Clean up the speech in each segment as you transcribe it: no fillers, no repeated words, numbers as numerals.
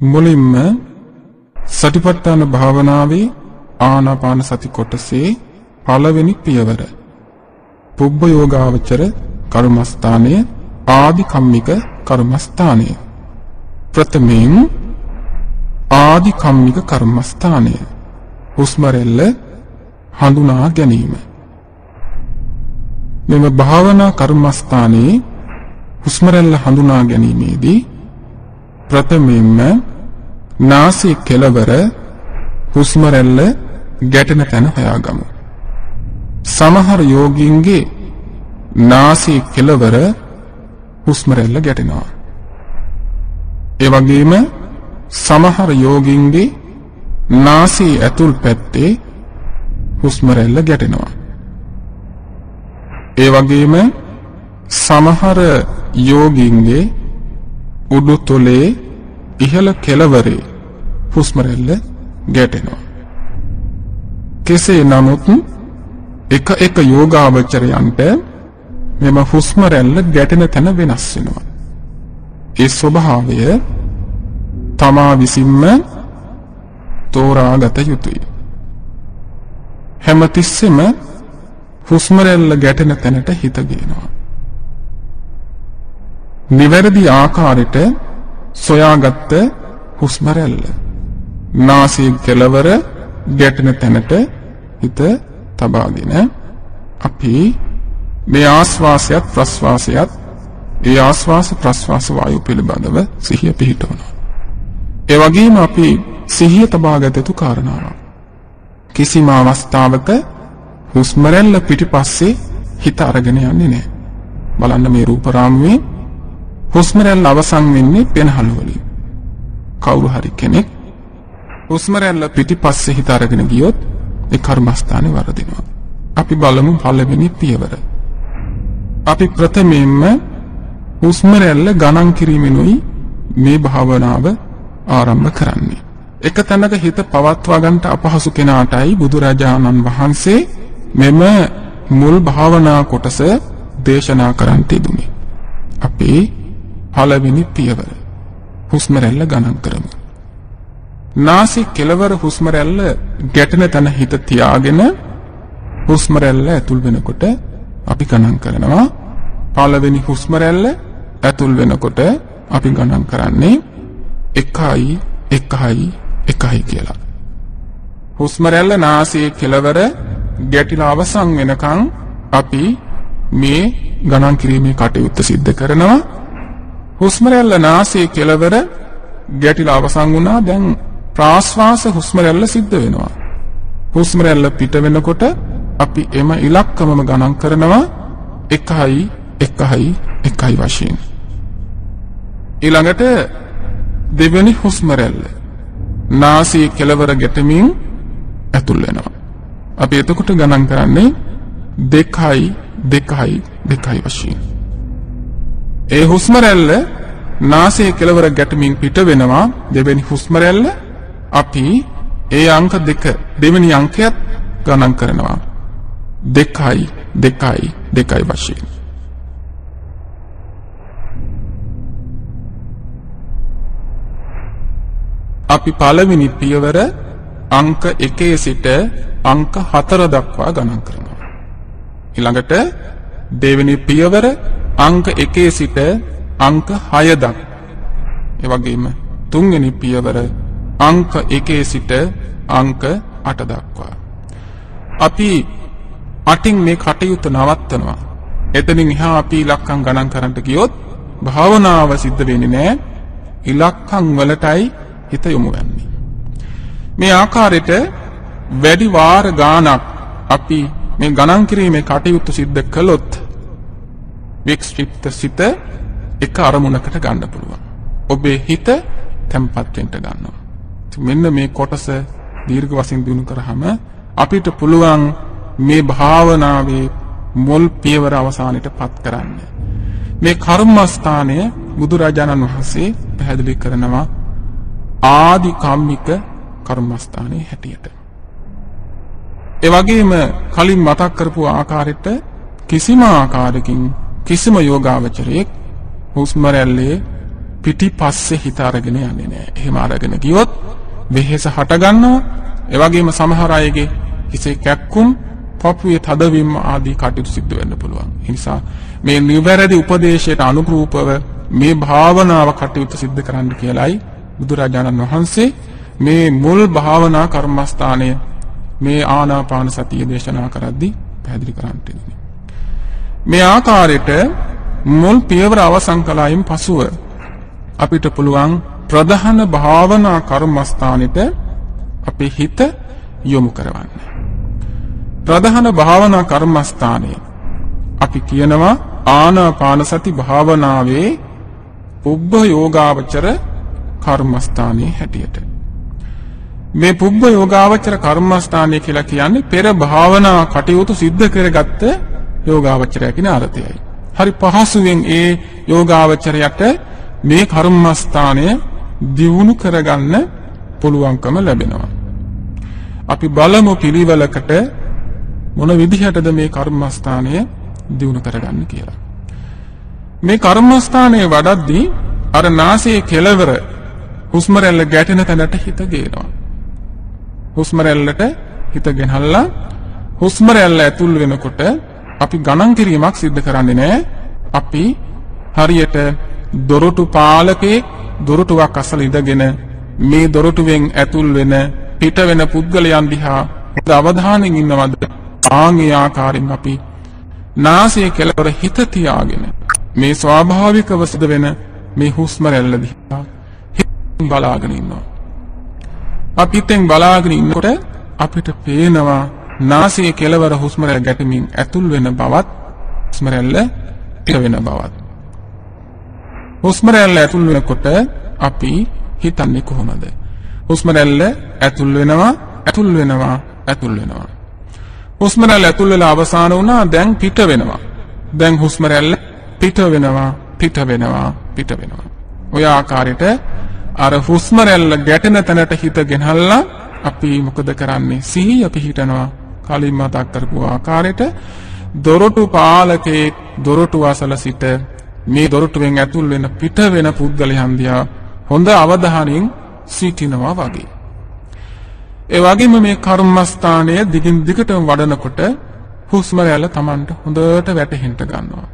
මුලින්ම සතිපට්ඨාන භාවනාවේ ආනාපාන සති කොටසේ පළවෙනි පියවර පුබ්බ යෝගාවචර කර්මස්ථානය ආදි කම්මික කර්මස්ථානය. ප්‍රථමයෙන් ආදි කම්මික කර්මස්ථානය හුස්ම රැල්ල හඳුනා ගැනීම. මෙම භාවනා කර්මස්ථානයේ හුස්ම රැල්ල හඳුනා ගැනීමේදී ප්‍රථමයෙන්ම නාසයේ කෙළවර හුස්ම රැල්ල ගැටෙන තැන හොයාගමු. සමහර යෝගීන්ගේ නාසයේ කෙළවර හුස්ම රැල්ල ගැටෙනවා. ඒ වගේම සමහර යෝගීන්ගේ නාසයේ ඇතුල් පැත්තේ හුස්ම රැල්ල ගැටෙනවා. ඒ වගේම සමහර යෝගීන්ගේ උඩුතොලේ ඉහළ කෙළවරේ හුස්ම රැල්ල ගැටෙනවා. කෙසේ නමුත් එක යෝගාවචරයන්ට මෙම හුස්ම රැල්ල ගැටෙන තැන වෙනස් වෙනවා. ඒ ස්වභාවය තමා විසින්ම තෝරාගත යුතුයි. හැමතිස්සෙම හුස්ම රැල්ල ගැටෙන තැනට හිත ගේනවා. නිවැරදි ආකාරයට සොයාගත්ත හුස්ම රැල්ල නාසයේ කෙළවර ගැටෙන තැනට හිත තබාගෙන අපි මේ ආශ්වාසයත් ප්‍රශ්වාසයත් ඒ ආශ්වාස ප්‍රශ්වාස වායු පිළිබඳව සිහිය පිහිටවනවා. ඒ වගේම අපි සිහිය තබාගත යුතු කාරණාවක්. කිසිම අවස්ථාවක හුස්ම රැල්ල පිටිපස්සේ හිත අරගෙන යන්නේ නැහැ. බලන්න මේ රූප රාමුවේ හුස්ම රැල්ල අවසන් වෙන්නේ පෙනහළු වලින්. කවුරු හරි කෙනෙක් හුස්ම රැල්ල පිටිපස්සේ හිත අරගෙන ගියොත් ඒ කර්මස්ථානේ වරදිනවා. අපි බලමු පළවෙනි පියවර. අපි ප්‍රථමයෙන්ම හුස්ම රැල්ල ගණන් කිරීමෙනුයි මේ භාවනාව ආරම්භ කරන්නේ. එක තැනක හිත පවත්වා ගන්නට අපහසු කෙනාටයි බුදුරජාණන් වහන්සේ මෙම මුල් භාවනා කොටස දේශනා කරන්න තිබුණේ. අපි පළවෙනි පියවර හුස්ම රැල්ල ගණන් කරමු. නාසයේ කෙළවර හුස්ම රැල්ල ගැටෙන තැන හිත තියාගෙන හුස්ම රැල්ල ඇතුල් වෙනකොට අපි ගණන් කරනවා. පළවෙනි හුස්ම රැල්ල ඇතුල් වෙනකොට අපි ගණන් කරන්නේ 1 1 1 කියලා. හුස්ම රැල්ල නාසයේ කෙළවර ගැටිලා අවසන් වෙනකන් අපි මේ ගණන් කිරීමේ කටයුත්ත සිද්ධ කරනවා. හුස්ම රැල්ල නාසයේ කෙළවර ගැටිලා අවසන් වුණා. දැන් ප්‍රාශ්වාස හුස්ම රැල්ල සිද්ධ වෙනවා. හුස්ම රැල්ල පිට වෙනකොට අපි එම ඉලක්කමම ගණන් කරනවා 1 1 1 වශයෙන්. ඊළඟට දෙවෙනි හුස්ම රැල්ල නාසයේ කෙළවර ගැටෙමින් ඇතුල් වෙනවා. අපි එතකොට ගණන් කරන්නේ 2 2 2 වශයෙන්. ඒ හුස්ම රැල්ල නාසයේ කෙළවර ගැටෙමින් පිට වෙනවා. දෙවෙනි හුස්ම රැල්ල අපි ඒ අංක 2 දෙවෙනි අංකයත් ගණන් කරනවා 2 2 2 වශයෙන්. අපි පළවෙනි පියවර අංක 1 සිට අංක 4 දක්වා ගණන් කරනවා. ඊළඟට දෙවෙනි පියවර අංක 1 සිට අංක 6 දක්වා. ඒ වගේම තුන්වෙනි පියවර අංක 1 සිට අංක 8 දක්වා. අපි 8න් මේ කටයුත්ත නවත්තනවා. එතනින් එහා අපි ඉලක්කම් ගණන් කරන්න ගියොත් භාවනාව සිද්ධ වෙන්නේ නැහැ. ඉලක්කම් වලටයි හිත යොමු වෙන්නේ. මේ ආකාරයට වැඩි වාර ගාණක් අපි මේ ගණන් කිරීමේ කටයුතු සිද්ධ කළොත් වික්ෂිප්ත සිත එක අරමුණකට ගන්න පුළුවන්. ඔබේ හිත තැම්පත් වෙන්න ගන්නවා. මෙන්න මේ කොටස දීර්ඝ වශයෙන් දිනු කරාම අපිට පුළුවන් මේ භාවනාවේ මුල් පියවර අවසානයටපත් කරන්න. මේ කර්මස්ථානය බුදුරජාණන් වහන්සේ පැහැදිලි කරනවා ආදි කම්මික කර්මස්ථානයේ හැටියට. ඒ වගේම කලින් මතක් කරපු ආකාරයට කිසිම ආකාරයකින් කිසිම යෝගාවචරයක් හුස්ම රැල්ලේ පිටිපස්සේ හිත අරගෙන යන්නේ නැහැ. එහෙම අරගෙන ගියොත් වෙහෙස හට ගන්නවා. ඒ වගේම සමහර අයගේ හිසේ කැක්කුම්, පපුවේ තදවීම ආදී කටයුතු සිද්ධ වෙන්න පුළුවන්. ඒ නිසා මේ නිවැරදි උපදේශයට අනුරූපව මේ භාවනාව කටයුතු සිද්ධ කරන්න කියලායි බුදුරජාණන් වහන්සේ මේ මුල් භාවනා කර්මස්ථානය මේ ආනාපාන සතිය දේශනා කරද්දී පැහැදිලි කරන්නට ඉන්නේ. මේ ආකාරයට මුල් පියවර අවසන් කළායින් පසුව අපිට පුළුවන් ප්‍රධාන භාවනා කර්මස්ථානෙට අපේ හිත යොමු කරවන්න. ප්‍රධාන භාවනා කර්මස්ථානය අපි කියනවා ආනාපාන සති භාවනාවේ පුබ්බ යෝගාවචර කර්මස්ථානයේ හැටියට. මේ පුබ්බ යෝගාවචර කර්මස්ථානය කියලා කියන්නේ පෙර භාවනා කටයුතු සිද්ධ කරගත්ත යෝගාවචරය කියන අර්ථයයි. හරි පහසුවෙන් ඒ යෝගාවචරයට මේ කර්මස්ථානය දියුණු කරගන්න පුළුවන්කම ලැබෙනවා. අපි බලමු පිළිවෙලකට මොන විදිහටද මේ කර්මස්ථානය දියුණු කරගන්න කියලා. මේ කර්මස්ථානයේ වඩද්දී අර නාසයේ කෙළවර හුස්ම රැල්ල ගැටෙන තැනට හිත ගේනවා. හුස්ම රැල්ලට හිත ගෙනහල්ලා හුස්ම රැල්ල ඇතුල් වෙනකොට අපි ගණන් කිරීමක් සිද්ධ කරන්නේ නැහැ. අපි හරියට දොරටු පාලකේ දොරටුවක් අසල ඉඳගෙන මේ දොරටුවෙන් ඇතුල් වෙන පිට වෙන පුද්ගලයන් දිහා අවධානයෙන් ඉන්නවද? ආන්ගේ ආකාරයෙන් අපි නාසයේ කෙළවර හිත තියාගෙන මේ ස්වාභාවිකව සිද්ධ වෙන මේ හුස්ම රැල්ල දිහා හිතින් බලාගෙන ඉන්නවා. අපි හිතෙන් බලාගෙන ඉන්නකොට අපිට පේනවා නාසයේ කෙළවර හුස්ම රැල්ල ගැටෙමින් ඇතුල් වෙන බවත් හුස්ම රැල්ල පිට වෙන බවත්. හුස්ම රැල්ල ඇතුල් වෙනකොට අපි හිතන්නේ කොහොමද? හුස්ම රැල්ල ඇතුල් වෙනවා, ඇතුල් වෙනවා, ඇතුල් වෙනවා. හුස්ම රැල්ල ඇතුල් වෙලා අවසන් වුණා, දැන් පිට වෙනවා. දැන් හුස්ම රැල්ල පිට වෙනවා, පිට වෙනවා, පිට වෙනවා. ඔය ආකාරයට අර හුස්ම රැල්ල ගැටෙන තැනට හිත ගෙනහල්ලා අපි මොකද කරන්නේ? සිහිය පිහිටනවා. කලින් මතක් කරපු ආකාරයට දොරටු පාලකේ දොරටු අසල සිට මේ දොරටුවෙන් ඇතුල් වෙන පිට වෙන පුද්ගලයන් දිහා හොඳ අවධානයෙන් සිටිනවා වගේ. ඒ වගේම මේ කර්මස්ථානය දිගින් දිගටම වඩනකොට හුස්ම රැල්ල Tamanට හොඳට වැටහෙන්න ගන්නවා.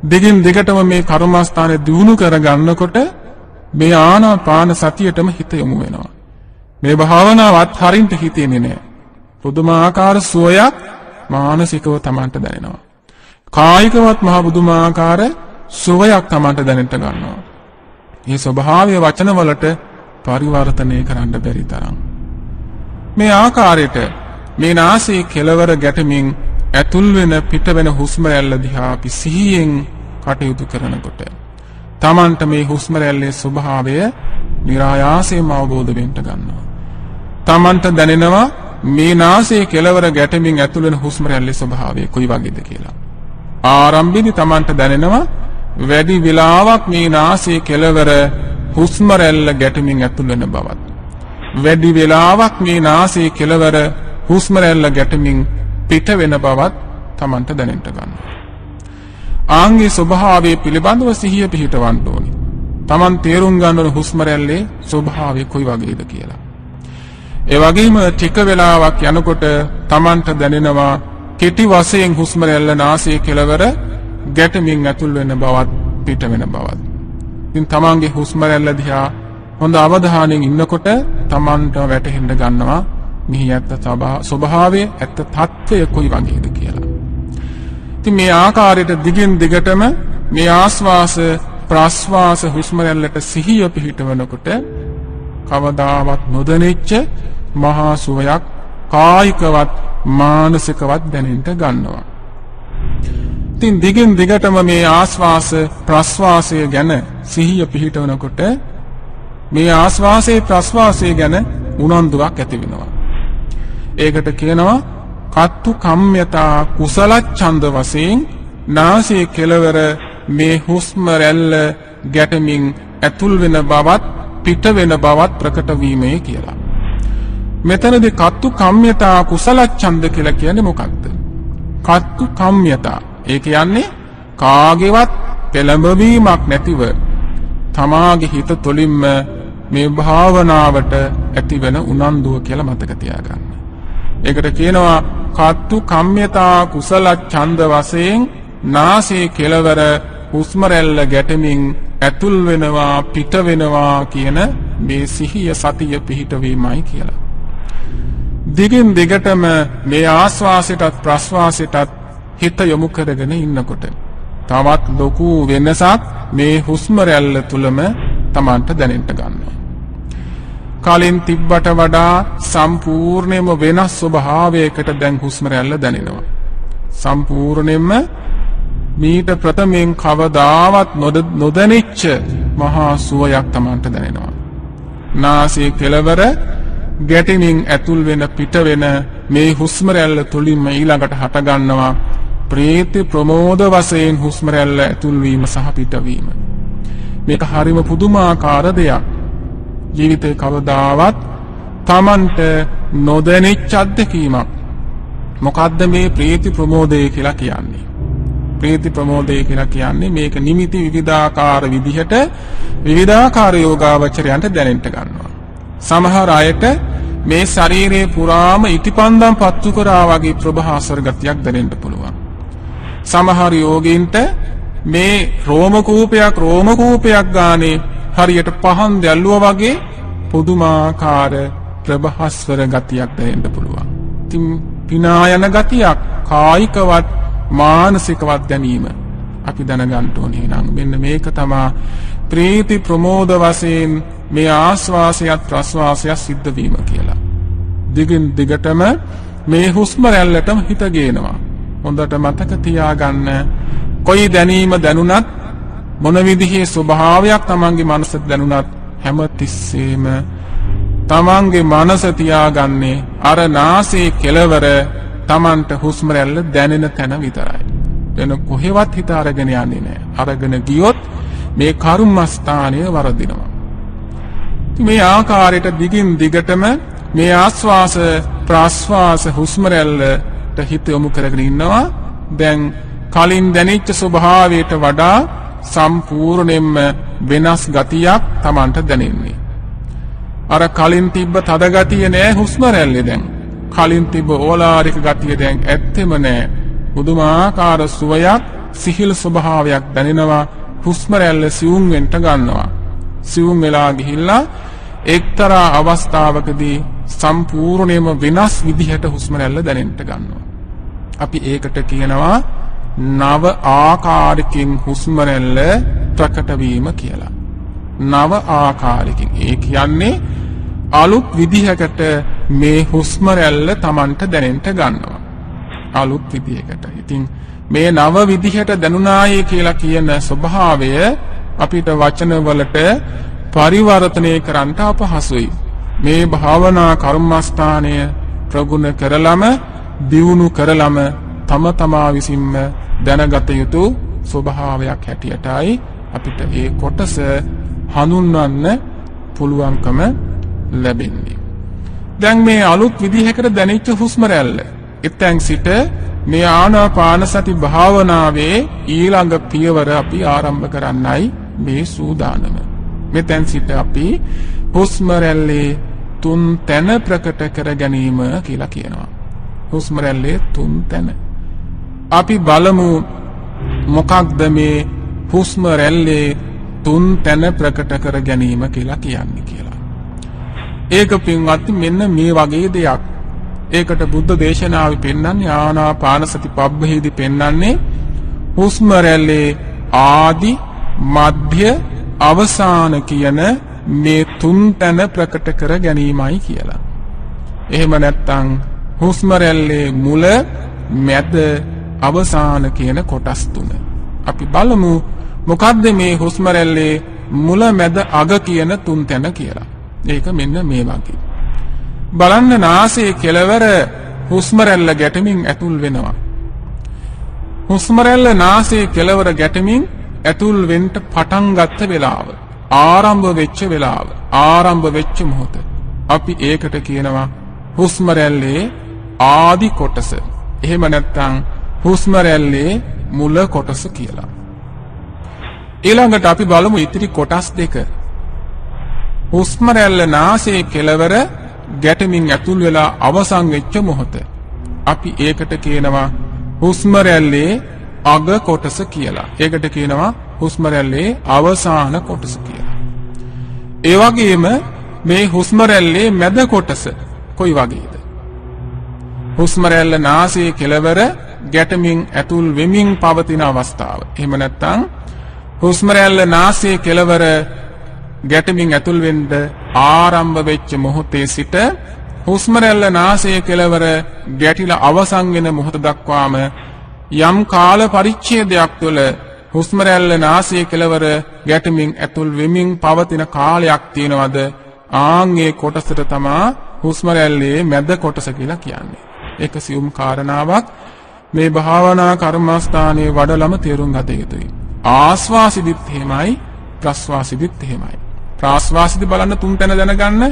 දිගින් දිගටම මේ කර්මස්ථානය දියුණු කර ගන්නකොට මේ ආනාපාන සතියටම හිත යොමු වෙනවා. මේ භාවනාවත් හරින්ට හිතෙන්නේ නැහැ. පුදුමාකාර සුවයක් මානසිකව Tamanට දැනෙනවා. කායිකවත් මහ පුදුමාකාර සුවයක් Tamanට දැනෙන්න ගන්නවා. මේ ස්වභාවය වචන වලට පරිවර්තනය කරන්න බැරි තරම්. මේ ආකාරයට මේ නාසයේ කෙළවර ගැටෙමින් ඇතුල් වෙන පිට වෙන හුස්ම රැල්ල දිහා අපි සිහියෙන් කටයුතු කරනකොට Tamanට මේ හුස්ම රැල්ලේ ස්වභාවය નિરાයාසයෙන්ම අවබෝධ වෙන්න ගන්නවා. Tamanට දැනෙනවා මේ නාසයේ කෙළවර ගැටෙමින් ඇතුල් වෙන හුස්ම රැල්ලේ ස්වභාවය කොයි වගේද කියලා. ආරම්භයේදී Tamanට දැනෙනවා වැඩි වෙලාවක් මේ නාසයේ කෙළවර හුස්ම රැල්ල ගැටෙමින් ඇතුල් වෙන බවත්. වැඩි වෙලාවක් මේ නාසයේ කෙළවර හුස්ම රැල්ල ගැටෙමින් පිට වෙන බවත් Tamanට දැනෙන්න ගන්නවා. ආන්ගේ ස්වභාවය පිළිබඳව සිහිය පිහිටවන්න ඕනේ. Taman තේරුම් ගන්න ඕන හුස්ම රැල්ලේ ස්වභාවය කොයි වගේද කියලා. ඒ වගේම ටික වෙලාවක් යනකොට Tamanට දැනෙනවා කෙටි වශයෙන් හුස්ම රැල්ල නාසයේ කෙළවර ගැටෙමින් ඇතුල් වෙන බවත් පිට වෙන බවත්. ඉතින් Tamanගේ හුස්ම රැල්ල දිහා හොඳ අවධානයෙන් ඉන්නකොට Tamanට වැටහෙන්න ගන්නවා මිහි ඇත්ත ස්වභාවය ඇත්ත තත්ත්වය කොයි වගේද කියලා. ඉතින් මේ ආකාරයට දිගින් දිගටම මේ ආස්වාස ප්‍රාස්වාස හුස්ම රැල්ලට සිහිය පිහිටවනකොට කවදාවත් නොදැනෙච්ච මහා සුවයක් කායිකවත් මානසිකවත් දැනෙන්න ගන්නවා. ඉතින් දිගින් දිගටම මේ ආස්වාස ප්‍රාස්වාසය ගැන සිහිය පිහිටවනකොට මේ ආස්වාසයේ ප්‍රාස්වාසය ගැන උනන්දුවක් ඇති වෙනවා. ඒකට කියනවා කත්තු කම්යතා කුසල ඡන්ද වශයෙන් නාසයේ කෙළවර මේ හුස්ම රැල්ල ගැටෙමින් ඇතුල් වෙන බවත් පිට වෙන බවත් ප්‍රකට වීමේ කියලා. මෙතනදී කත්තු කම්යතා කුසල ඡන්ද කියලා කියන්නේ මොකක්ද? කත්තු කම්යතා ඒ කියන්නේ කාගේවත් පෙළඹවීමක් නැතිව තමාගේ හිත තුළින්ම මේ භාවනාවට ඇතිවෙන උනන්දුව කියලා මතක තියාගන්න. ඒකට කියනවා කත්තු කම්ම්‍යතා කුසල ඡන්ද වශයෙන් නාසයේ කෙළවර හුස්ම රැල්ල ගැටෙමින් ඇතුල් වෙනවා පිට වෙනවා කියන මේ සිහිය සතිය පිහිටවීමයි කියලා. දිගින් දිගටම මේ ආස්වාසයටත් ප්‍රස්වාසයටත් හිත යොමු කරගෙන ඉන්නකොට තවත් ලොකු වෙනසක් මේ හුස්ම රැල්ල තුලම Tamanට දැනෙන්න ගන්නවා. කලින් තිබ්බට වඩා සම්පූර්ණයෙන්ම වෙනස් ස්වභාවයකට දැන් හුස්ම රැල්ල දැනෙනවා. සම්පූර්ණයෙන්ම මීට ප්‍රථමයෙන් කවදාවත් නොදැනෙච්ච මහා සුවයක් Tamanට දැනෙනවා. නාසයේ කෙළවර ගැටෙමින් ඇතුල් වෙන පිට වෙන මේ හුස්ම රැල්ල තුලින්ම ඊළඟට හට ගන්නවා ප්‍රීති ප්‍රමෝද වශයෙන් හුස්ම රැල්ල ඇතුල් වීම සහ පිටවීම. මේක හරිම පුදුමාකාර දෙයක්. ජීවිතේ කවදාවත් Tamanට නොදැනෙච්ච අත්දැකීමක්. මොකද්ද මේ ප්‍රීති ප්‍රමෝදය කියලා කියන්නේ? ප්‍රීති ප්‍රමෝදය කියලා කියන්නේ මේක නිමිති විවිධාකාර විදිහට විවිධාකාර යෝගාවචරයන්ට දැනෙන්න ගන්නවා. සමහර අයට මේ ශරීරයේ පුරාම ඉටිපන්දම් පත්තු කරා වගේ ප්‍රභාසර ගතියක් දැනෙන්න පුළුවන්. සමහර යෝගීන්ට මේ රෝම කූපයක් ගානේ හරියට පහන් දැල්ලුවා වගේ පුදුමාකාර ප්‍රභාස්වර ගතියක් දැනෙන්න පුළුවන්. ඉතින් පිනා යන ගතියක් කායිකවත් මානසිකවත් දැනීම අපි දැනගන්න ඕනේ. නම් මෙන්න මේක තමයි ප්‍රීති ප්‍රමෝද වශයෙන් මේ ආස්වාසයත් ප්‍රස්වාසයත් සිද්ධ වීම කියලා. දිගින් දිගටම මේ හුස්ම රැල්ලටම හිත ගේනවා. හොඳට මතක තියාගන්න කොයි දැනීම දැනුණත් මොන විදිහේ ස්වභාවයක් තමන්ගේ මනසට දැනුණත් හැම තිස්සෙම තමන්ගේ මනස තියාගන්නේ අර නාසයේ කෙළවර තමන්ට හුස්ම රැල්ල දැනෙන තැන විතරයි. වෙන කොහෙවත් හිත අරගෙන යන්නේ නැහැ. අරගෙන ගියොත් මේ කර්මස්ථානය වරදිනවා. මේ ආකාරයට දිගින් දිගටම මේ ආස්වාස ප්‍රාස්වාස හුස්ම රැල්ලට හිත යොමු කරගෙන ඉන්නවා. දැන් කලින් දැනෙච්ච ස්වභාවයට වඩා සම්පූර්ණයෙන්ම වෙනස් ගතියක් Tamanට දැනෙන්නේ. අර කලින් තිබ්බ තද ගතිය නෑ හුස්ම රැල්ලේ දැන්. කලින් තිබ්බ ඕලාරික ගතිය දැන් ඇත්තෙම නෑ. පුදුමාකාර සුවයක් සිහිල් ස්වභාවයක් දැනෙනවා. හුස්ම රැල්ල සිවුම් වෙන්න ගන්නවා. සිවුම් වෙලා ගිහිල්ලා එක්තරා අවස්ථාවකදී සම්පූර්ණයෙන්ම වෙනස් විදිහට හුස්ම රැල්ල දැනෙන්න ගන්නවා. අපි ඒකට කියනවා නව ආකාරකින් හුස්ම රැල්ල ප්‍රකට වීම කියලා. නව ආකාරකින්. ඒ කියන්නේ අලුත් විදිහකට මේ හුස්ම රැල්ල Tamanට දැනෙන්න ගන්නවා. අලුත් විදිහකට. ඉතින් මේ නව විදිහට දැනුණායි කියලා කියන ස්වභාවය අපිට වචන වලට පරිවර්තනය කරන්න අපහසුයි. මේ භාවනා කර්මස්ථානය ප්‍රගුණ කරලම දියුණු කරලම තම තමා විසින්ම දැනගත යුතු ස්වභාවයක් හැටියටයි අපිට ඒ කොටස හඳුන්වන්න පුළුවන්කම ලැබෙන්නේ. දැන් මේ අලුත් විදිහකට දැනෙච්ච හුස්ම රැල්ල එතෙන් සිට මේ ආනාපාන සති භාවනාවේ ඊළඟ පියවර අපි ආරම්භ කරන්නයි මේ සූදානම. මෙතෙන් සිට අපි හුස්ම රැල්ලේ තුන් තැන ප්‍රකට කර ගැනීම කියලා කියනවා. හුස්ම රැල්ලේ තුන් තැන. අපි බලමු මොකක්ද මේ හුස්ම රැල්ලේ තුන් තැන ප්‍රකට කර ගැනීම කියලා කියන්නේ කියලා. ඒක පින්වත්නි මෙන්න මේ වගේ දෙයක්. ඒකට බුද්ධ දේශනාවේ පෙන්වන්නේ ආනාපාන සති පබ්බෙහිදී පෙන්වන්නේ හුස්ම රැල්ලේ ආදි මධ්‍ය අවසාන කියන මේ තුන් තැන ප්‍රකට කර ගැනීමයි කියලා. එහෙම නැත්නම් හුස්ම රැල්ලේ මුල මැද අවසාන කියන කොටස් තුන. අපි බලමු මොකද්ද මේ හුස්ම රැල්ලේ මුල මැද අග කියන තුන් තැන කියලා. ඒක මෙන්න මේ වගේ. බලන්න නාසයේ කෙළවර හුස්ම රැල්ල ගැටෙමින් ඇතුල් වෙනවා. හුස්ම රැල්ල නාසයේ කෙළවර ගැටෙමින් ඇතුල් වෙන්න පටන් ගත්ත වෙලාව, ආරම්භ වෙච්ච වෙලාව, ආරම්භ වෙච්ච මොහොත. අපි ඒකට කියනවා හුස්ම රැල්ලේ ආදි කොටස. එහෙම නැත්නම් හුස්ම රැල්ලේ මුල කොටස කියලා. ඊළඟට අපි බලමු ඉතිරි කොටස් දෙක. හුස්ම රැල්ල නාසයේ කෙළවර ගැටමින් ඇතුල් වෙලා අවසන් වෙච්ච මොහොත. අපි ඒකට කියනවා හුස්ම රැල්ලේ අග කොටස කියලා. ඒකට කියනවා හුස්ම රැල්ලේ අවසාන කොටස කියලා. ඒ වගේම මේ හුස්ම රැල්ලේ මැද කොටස කොයි වගේද? හුස්ම රැල්ල නාසයේ කෙළවර ගැටමින් ඇතුල් වෙමින් පවතින අවස්ථාව. එහෙම නැත්නම් හුස්ම රැල්ල නාසයේ කෙළවර ගැටමින් ඇතුල් වෙන්න ආරම්භ වෙච්ච මොහොතේ සිට හුස්ම රැල්ල නාසයේ කෙළවර ගැටිලා අවසන් වෙන මොහොත දක්වාම යම් කාල පරිච්ඡේදයක් තුළ හුස්ම රැල්ල නාසයේ කෙළවර ගැටමින් ඇතුල් වෙමින් පවතින කාලයක් තියෙනවද? ආන්ගේ කොටසට තමයි හුස්ම රැල්ලේ මැද කොටස කියලා කියන්නේ. ඒක සියුම් කාරණාවක්. මේ භාවනා කර්මස්ථානයේ වඩලම තේරුම් ගත යුතුයි. ආස්වාසිදිත් එහෙමයි, ප්‍රස්වාසිදිත් එහෙමයි. ප්‍රාස්වාසිදි බලන්න තුන් තැන දැනගන්න.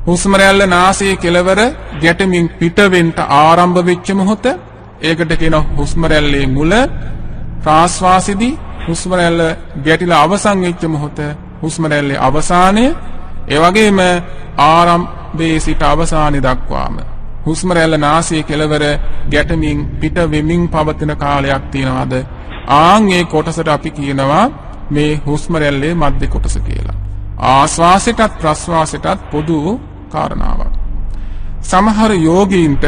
හුස්ම රැල්ල නාසයේ කෙළවර ගැටමින් පිට වෙන්න ආරම්භ වෙච්ච මොහොත, ඒකට කියනවා හුස්ම රැල්ලේ මුල. ප්‍රාස්වාසිදි හුස්ම රැල්ල ගැටිලා අවසන් වෙච්ච මොහොත, හුස්ම රැල්ලේ අවසානය. ඒ වගේම ආරම්භයේ සිට අවසානයේ දක්වාම හුස්ම රැල්ල නාසයේ කෙළවර ගැටමින් පිට වෙමින් පවතින කාලයක් තියනවාද? ආන්ගේ කොටසට අපි කියනවා මේ හුස්ම රැල්ලේ මැද කොටස කියලා. ආශ්වාසයටත් ප්‍රශ්වාසයටත් පොදු කාරණාවක්. සමහර යෝගීන්ට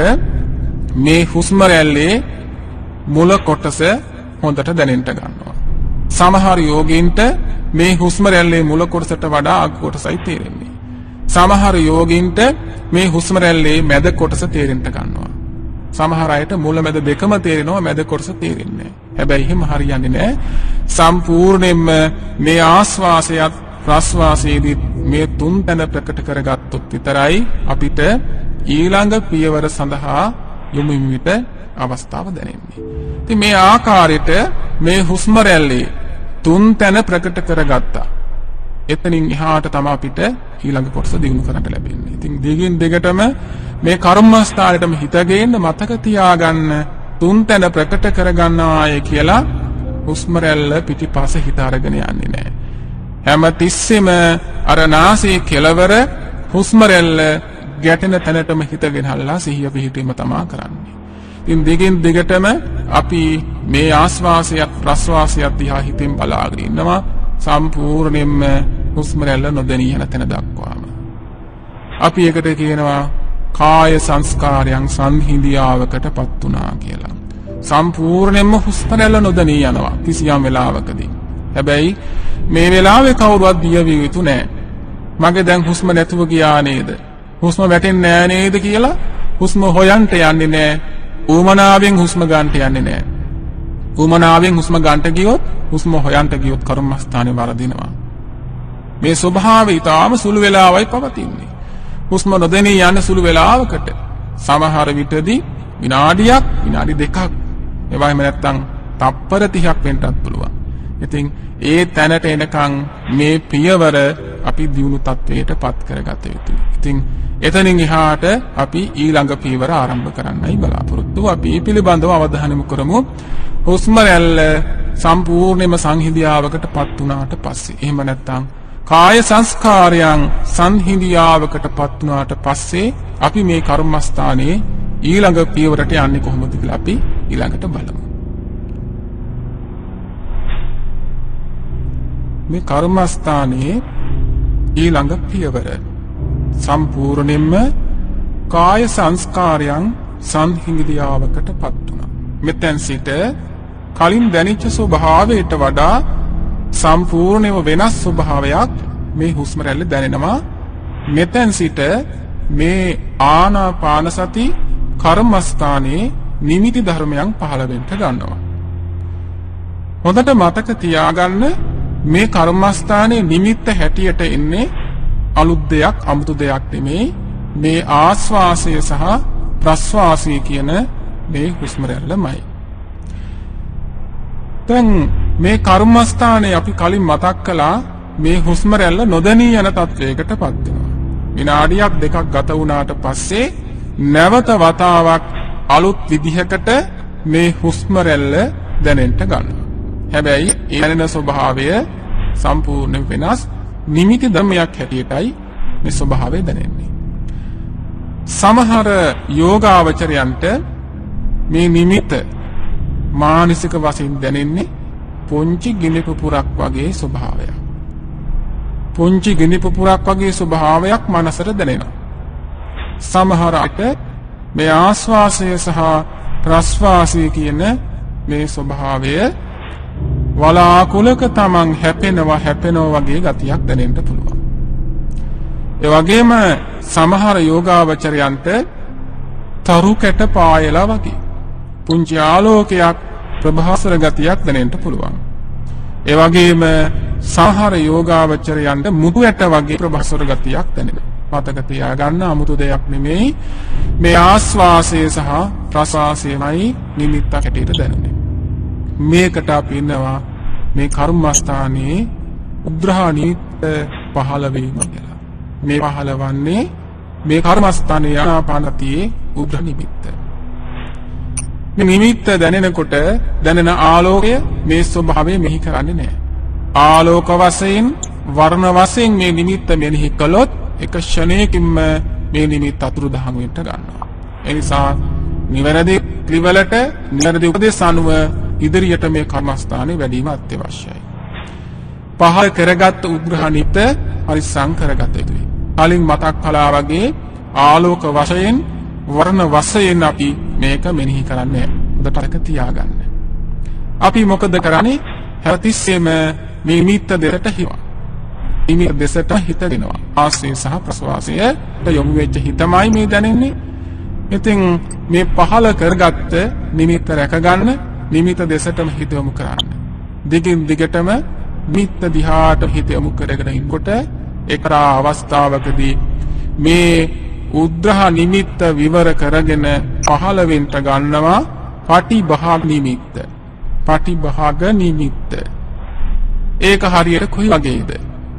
මේ හුස්ම රැල්ලේ මුල කොටස හොඳට දැනෙන්න ගන්නවා. සමහර යෝගීන්ට මේ හුස්ම රැල්ලේ මුල කොටසට වඩා අග කොටසයි තේරෙන්නේ. සමහර යෝගීන්ට මේ හුස්ම රැල්ලේ මැද කොටස තේරෙන්න ගන්නවා. සමහර අයට මුල මැද දෙකම තේරෙනවා, මැද කොටස තේරෙන්නේ නැහැ. හැබැයි එහෙම හරියන්නේ නැහැ. සම්පූර්ණයෙන්ම මේ ආස්වාසයත් ප්‍රස්වාසයේදී මේ තුන් තැන ප්‍රකට කරගත්තොත් විතරයි අපිට ඊළඟ පියවර සඳහා යොමු වෙමිට අවස්ථාව දැනෙන්නේ. ඉතින් මේ ආකාරයට මේ හුස්ම රැල්ලේ තුන් තැන ප්‍රකට කරගත්තා. එතනින් එහාට තමයි අපිට ඊළඟ කොටස දිනු කරන්න ලැබෙන්නේ. ඉතින් දිගින් දිගටම මේ කර්මස්ථානෙටම හිතගෙන මතක තියාගන්න තුන් තැන ප්‍රකට කරගන්නවාය කියලා හුස්ම රැල්ල පිටිපස්ස හිත අරගෙන යන්නේ නැහැ. හැම තිස්සෙම අර නාසයේ කෙළවර හුස්ම රැල්ල ගැටෙන තැනටම හිතගෙන හල්ලා සිහිය පිහිටීම තමයි කරන්නේ. ඉතින් දිගින් දිගටම අපි මේ ආස්වාසයත් ප්‍රස්වාසයත් දිහා හිතින් බලාගෙන ඉන්නවා. සම්පූර්ණයෙන්ම හුස්ම රැල්ල නොදැනී යන තැන දක්වාම. අපි ඒකට කියනවා කාය සංස්කාරයන් සංහිඳියාවකටපත් වුණා කියලා. සම්පූර්ණයෙන්ම හුස්ම රැල්ල නොදැනී යනවා කිසියම් වෙලාවකදී. හැබැයි මේ වෙලාවේ කවුරුවත් දියවිය යුතු නැහැ. මගේ දැන් හුස්ම නැතුව ගියා නේද? හුස්ම වැටෙන්නේ නැහැ නේද කියලා හුස්ම හොයන්ට යන්නේ නැහැ. ඌමනාවෙන් හුස්ම ගන්නට යන්නේ නැහැ. ඌමනාවෙන් හුස්ම ගන්නට ගියොත්, හුස්ම හොයන්ට ගියොත් කර්මස්ථානේ වරදිනවා. මේ ස්වභාවය ඊටාම සුළු වෙලාවයි පවතින්නේ. හුස්ම නොදැනී යන සුළු වෙලාවකට සමහර විටදී විනාඩියක්, විනාඩි දෙකක්, එවයිම නැත්තම් තප්පර 30ක් වෙන්නත් පුළුවන්. ඉතින් ඒ තැනට එනකන් මේ පියවර අපි දියුණු තත්වයට පත් කරගත යුතුයි. ඉතින් එතනින් එහාට අපි ඊළඟ පියවර ආරම්භ කරන්නයි බලාපොරොත්තු. අපි පිළිබඳව අවධානය යොමු කරමු. හුස්ම රැල්ල සම්පූර්ණයෙන්ම සංහිඳියාවකට පත් වුණාට පස්සේ, එහෙම නැත්නම් කාය සංස්කාරයන් සංහිඳියාවකට පත් වුණාට පස්සේ අපි මේ කර්මස්ථානයේ ඊළඟ පියවරට යන්නේ කොහොමද කියලා අපි ඊළඟට බලමු. මේ කර්මස්ථානයේ ඊළඟ පියවර සම්පූර්ණයෙන්ම කාය සංස්කාරයන් සංහිඳියාවකට පත් වුණා. මෙතෙන් සිට කලින් දැනෙච්ච ස්වභාවයට වඩා සම්පූර්ණයෙන්ම වෙනස් ස්වභාවයක් මේ හුස්ම රැල්ල දැනෙනවා. මෙතෙන් සිට මේ ආනාපාන සති කර්මස්ථානයේ නිමිති ධර්මයන් පහළ වෙන්න ගන්නවා. හොඳට මතක තියාගන්න මේ කර්මස්ථානයේ නිමිත්ත හැටියට එන්නේ අලුත් දෙයක්, අමුතු දෙයක් නෙමෙයි. මේ ආස්වාසය සහ ප්‍රස්වාසය කියන මේ හුස්ම රැල්ලමයි. දැන් මේ කර්මස්ථානයේ අපි කලින් මතක් කළා මේ හුස්ම රැල්ල නොදැනී යන තත්වයකටපත් වෙනවා. විනාඩියක් දෙකක් ගත වුණාට පස්සේ නැවත වතාවක් අලුත් විදිහකට මේ හුස්ම රැල්ල දැනෙන්න ගන්නවා. හැබැයි ඒ දැනෙන ස්වභාවය සම්පූර්ණ වෙනස් නිමිති ධර්මයක් හැටියටයි මේ ස්වභාවය දැනෙන්නේ. සමහර යෝගාවචරයන්ට මේ නිමිත මානසික වශයෙන් දැනෙන්නේ පුංචි ගිනි පුපුරක් වගේ ස්වභාවයක්. පුංචි ගිනි පුපුරක් වගේ ස්වභාවයක් මනසට දැනෙනවා. සමහර අට මේ ආස්වාසය සහ ප්‍රස්වාසය කියන මේ ස්වභාවය වලාකුලක තමන් හැපෙනවා වගේ ගතියක් දැනෙන්න පුළුවන්. ඒ වගේම සමහර යෝගාවචරයන්ට තරු කැට පායලා වගේ පුංචි ආලෝකයක් ප්‍රභාස්වර ගතියක් දැනෙන්න පුළුවන්. ඒ වගේම සමහර යෝගාවචරයන්ට මුතු ඇට වගේ ප්‍රභාස්වර ගතියක් දැනෙනවා. මතක තියාගන්න 아무තු දෙයක් නෙමෙයි මේ ආස්වාසය සහ ප්‍රස්වාසයමයි නිමිත්තක් හැටියට දැනෙන්නේ. මේකට අපි ඉන්නවා මේ කර්මස්ථානයේ උග්‍රහ නිමිත්ත පහළ වීම කියලා. මේ පහළවන්නේ මේ කර්මස්ථානයේ ආනාපානතියේ උග්‍රහ නිමිත්ත. මේ නිමිත්ත දැනෙනකොට දැනෙන ආලෝකය මේ ස්වභාවය මෙහි කරන්නේ නැහැ. ආලෝක වශයෙන් වර්ණ වශයෙන් මේ නිමිත්ත මෙනෙහි කළොත් එක ක්ෂණයකින්ම මේ නිමිත්ත අතුරුදහන් වෙන්න ගන්නවා. ඒ නිසා නිවැරදි ත්‍රිවලට නිවැරදි උපදේශ අනුව ඉදිරියට මේ කර්මස්ථානේ වැඩිම අත්‍යවශ්‍යයි. පහළ කරගත් උග්‍රහ නිමිත්ත පරිසං කරගත යුතුයි. කලින් මතක් කළා වගේ ආලෝක වශයෙන් වර්ණ වශයෙන් අපි මේක මෙනෙහි කරන්නේ උදටක තියාගන්න. අපි මොකද කරන්නේ? හැමතිස්සෙම මේ නිමිත්ත දෙකට හිවා. නිමිත්ත දෙසට හිත දෙනවා. ආස්වාසය සහ ප්‍රස්වාසයට යොමු වෙච්ච හිතමයි මේ දැනෙන්නේ. ඉතින් මේ පහළ කරගත්ත නිමිත්ත රැකගන්න නිමිත්ත දෙසටම හිත යොමු කරන්න. දිගින් දිගටම නිමිත්ත දිහාට හිත යොමු කරගෙන ඉන්නකොට එක්තරා අවස්ථාවකදී මේ උද්‍රහ නිමිත්ත විවර කරගෙන පහළ වෙන්න ගන්නවා පටිභාග නිමිත්ත. පටිභාග නිමිත්ත. ඒක හරියට කොයි වගේද?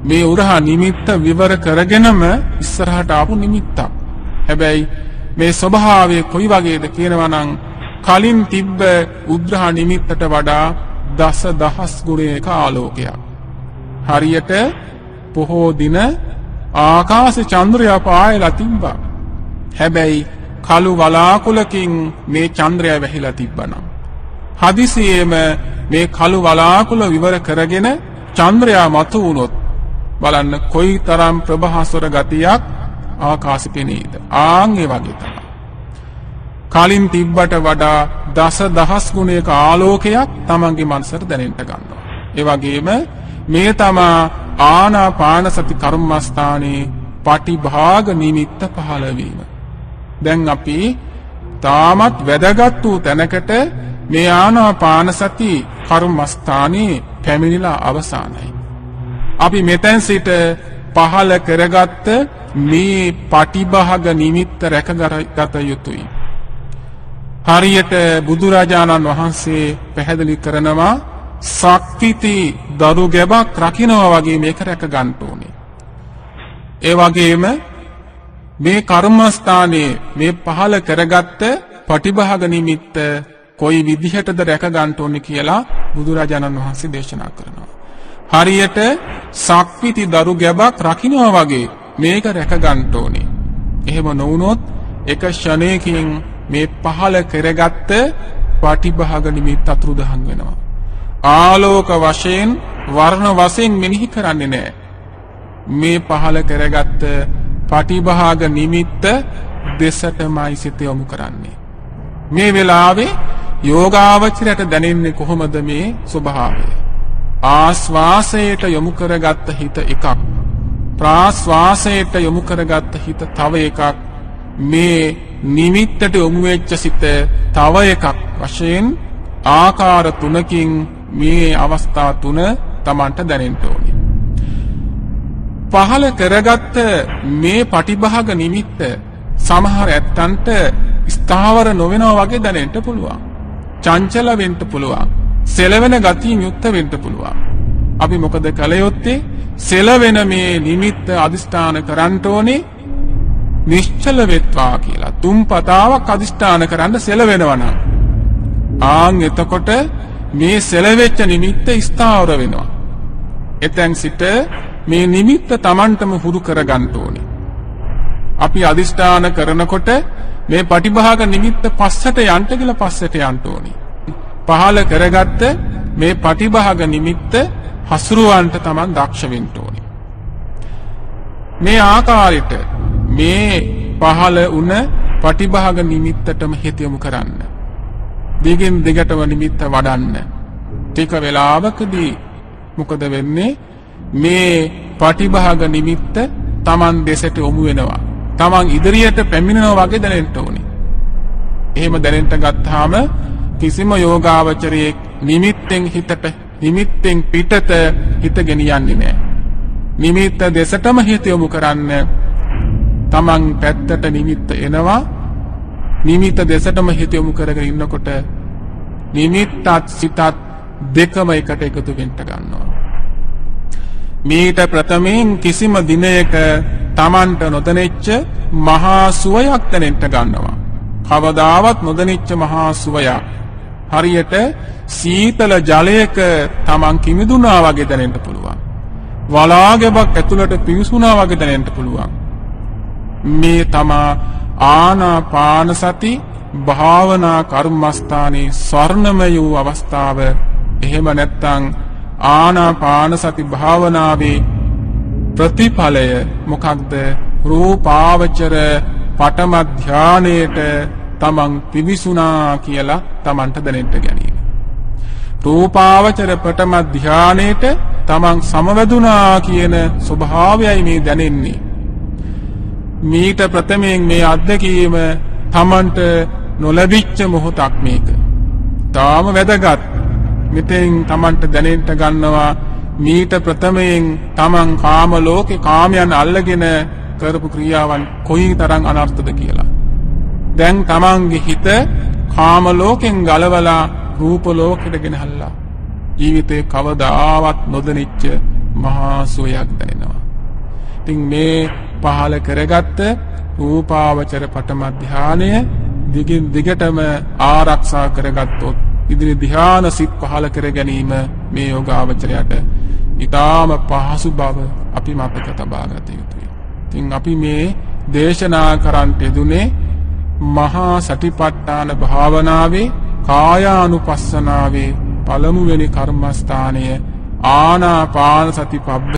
මේ උරහ නිමිත්ත විවර කරගෙනම ඉස්සරහට ආපු නිමිත්තක්. හැබැයි මේ ස්වභාවය කොයි වගේද කියනවා නම් කලින් තිබ්බ උද්‍රහ නිමිත්තට වඩා දසදහස් ගුණයක ආලෝකයක්. හරියට පොහෝ දින ආකාශ චන්ද්‍රයා පායලා තිබ්බා. හැබැයි කළු වලාකුලකින් මේ චන්ද්‍රයා වැහිලා තිබ්බනම් හදිසියෙම මේ කළු වලාකුල විවර කරගෙන චන්ද්‍රයා මතු වුණොත් බලන්න කොයිතරම් ප්‍රභාස්වර ගතියක් ආකාශෙ පෙනේද. ආන් ඒ වගේ තමයි. කලින් තිබ්බට වඩා දසදහස් ගුණයක ආලෝකයක් තමන්ගේ මනසට දැනෙන්න ගන්නවා. ඒ වගේම මේ තමා ආනාපාන සති කර්මස්ථානයේ පටිභාග නිමිත්ත පහළ වීම. දැන් අපි තාමත් වැදගත් වූ තැනකට මේ ආනාපාන සති කර්මස්ථානයේ පැමිණිලා අවසానයි. අපි මෙතෙන් සිට පහළ කරගත්ත මේ පටිභාග නිමිත්ත රැකගත යුතුයි. හරියට බුදුරජාණන් වහන්සේ පැහැදිලි කරනවා ශක්තිති දරු ගැබක් රකින්නවා වගේ මේක රැක ගන්න ඕනේ. ඒ වගේම මේ කර්මස්ථානයේ මේ පහළ කරගත්ත පටිභාග නිමිත්ත කොයි විදිහටද රැක ගන්න ඕනේ කියලා බුදුරජාණන් වහන්සේ දේශනා කරනවා. හරියට ශක්තිති දරු ගැබක් රකින්නවා වගේ මේක රැක ගන්න ඕනේ. එහෙම නොවුනොත් එක ක්ෂණයකින් මේ පහළ කරගත්ත පටිභාග නිමිත්ත අතුරුදහන් වෙනවා. ආලෝක වශයෙන් වර්ණ වශයෙන් මෙනෙහි කරන්නේ නැහැ. මේ පහළ කරගත්ත පටිභාග නිමිත්ත දෙසටමයි සිත යොමු කරන්නේ. මේ වෙලාවේ යෝගාවචරයට දැනෙන්නේ කොහොමද මේ ස්වභාවය? ආස්වාසයට යොමු කරගත්ත හිත එකක්, ප්‍රාස්වාසයට යොමු කරගත්ත හිත තව එකක්, මේ නිමිත්තට යොමු වෙච්ච සිත තව එකක් වශයෙන් ආකාර තුනකින් මේ අවස්ථා තුන Tamanට දැනෙන්න ඕනේ. පහළ කරගත්ත මේ පටිභාග නිමිත්ත සමහර ඇත්තන්ට ස්ථාවර නොවෙනවා වගේ දැනෙන්න පුළුවන්. චංචල වෙන්න පුළුවන්. සෙලවෙන ගතියින් යුක්ත වෙන්න පුළුවන්. අපි මොකද කළ යුත්තේ? සෙලවෙන මේ නිමිත්ත අදිෂ්ඨාන කරන්න ඕනේ නිශ්චල වෙත්වා කියලා. තුන් පතාවක් අදිෂ්ඨාන කරන්න සෙලවෙනවා නම් ආන් එතකොට මේ සෙලවෙච්ච නිමිත්ත ස්ථාවර වෙනවා. එතෙන් සිට මේ නිමිත්ත Tamanටම හුරු කරගන්න ඕනේ. අපි අදිෂ්ඨාන කරනකොට මේ පටිභාග නිමිත්ත පස්සට යන්න කියලා පස්සට යන්න ඕනේ. පහල කරගත්ත මේ පටිභාග නිමිත්ත හසුරුවන්ට Taman දක්ෂ වෙන්න ඕනේ. මේ ආකාරයට මේ පහල උන පටිභාග නිමිත්තටම හිත යොමු කරන්න. දිගින් දිගටම නිමිත්ත වඩන්න. ටික වෙලාවකදී මොකද වෙන්නේ? මේ පටිභාග නිමිත්ත Taman දෙසට යොමු වෙනවා. Taman ඉදිරියට පැමිණෙනවා වගේ දැනෙන්න ඕනේ. එහෙම දැනෙන්න ගත්තාම කිසිම යෝගාවචරයේ නිමිත්තෙන් පිටත හිත ගෙනියන්නේ නැහැ. නිමිත්ත දෙසටම හිත යොමු කරන්න. Taman පැත්තට නිමිත්ත එනවා. නිමිත්ත දෙසටම හිත යොමු කරගෙන ඉන්නකොට නිමිත්තත් සිතත් දෙකම එකට එකතු වෙන්න ගන්නවා. මේට ප්‍රථමයෙන් කිසිම දිනයක Tamanට නොදැනෙච්ච මහා සුවයක් දැනෙන්න ගන්නවා. කවදාවත් නොදැනෙච්ච මහා සුවයක්. හරියට සීතල ජලයක Taman කිමිදුනා වගේ දැනෙන්න පුළුවන්. වලාගෙබක් ඇතුළට පිවිසුනා වගේ දැනෙන්න පුළුවන්. මේ තමා ආනාපාන සති භාවනා කර්මස්ථානයේ ස්වර්ණමය වූ අවස්ථාව. එහෙම නැත්නම් ආනාපාන සති භාවනාවේ ප්‍රතිඵලය මොකක්ද? රූපාවචර පඨම ධානයේට තමන් පිවිසුනා කියලා තමන්ට දැනෙන්න ගැනීම. රූපාවචර පඨම ධානයේට තමන් සමවැදුනා කියන ස්වභාවයයි මේ දැනෙන්නේ. මීට ප්‍රථමයෙන් මේ අත්දැකීම තමන්ට නොලැබිච්ච මොහොතක් මේක. තාම වැදගත්. මෙතෙන් තමන්ට දැනෙන්න ගන්නවා මීට ප්‍රථමයෙන් තමන් කාම ලෝකේ කාමයන් අල්ලගෙන කරපු ක්‍රියාවන් කොයිතරම් අනර්ථද කියලා. දැන් තමන්ගේ හිත කාම ලෝකෙන් ගලවලා රූප ලෝකෙට ගෙනහල්ලා ජීවිතේ කවදාවත් නොදැනිච්ච මහා සුවයක් දැනෙනවා. ඉතින් මේ පහල කරගත්ත රූපාවචර පඨම ධානය දිගින් දිගටම ආරක්ෂා කරගත්තොත් ඉදිරි ධාන සිත් පහල කර ගැනීම මේ යෝගාවචරයට ඊටාම පහසු බව අපි මතක තබා ගත යුතුයි. ඉතින් අපි මේ දේශනා කරන්ට යෙදුනේ මහා සතිපට්ඨාන භාවනාවේ කායානුපස්සනාවේ පළමුවෙනි කර්මස්ථානය ආනාපාන සති පබ්බ